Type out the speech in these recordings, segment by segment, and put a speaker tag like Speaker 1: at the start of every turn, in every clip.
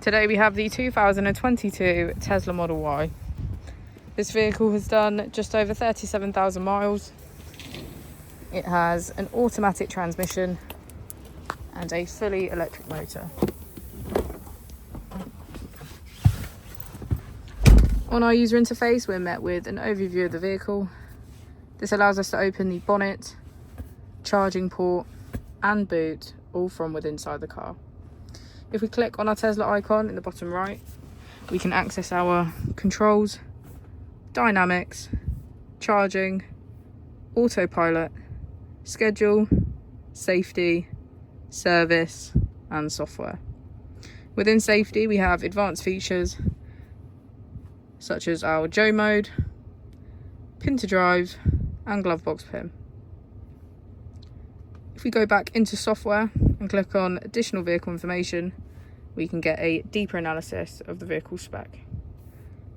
Speaker 1: Today we have the 2022 Tesla Model Y. This vehicle has done just over 37,000 miles. It has an automatic transmission and a fully electric motor. On our user interface, we're met with an overview of the vehicle. This allows us to open the bonnet, charging port and boot, all from within inside the car. If we click on our Tesla icon in the bottom right, we can access our controls, dynamics, charging, autopilot, schedule, safety, service and software. Within safety, we have advanced features such as our Joe mode, pin to drive and glove box pin. If we go back into software and click on additional vehicle information, we can get a deeper analysis of the vehicle spec.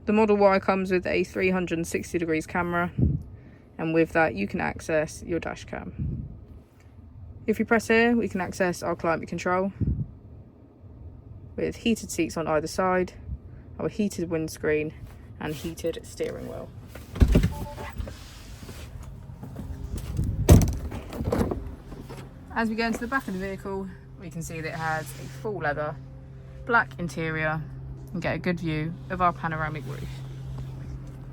Speaker 1: The Model Y comes with a 360 degrees camera, and with that you can access your dash cam. If we press here, we can access our climate control with heated seats on either side, our heated windscreen and heated steering wheel. As we go into the back of the vehicle, we can see that it has a full leather, black interior and get a good view of our panoramic roof.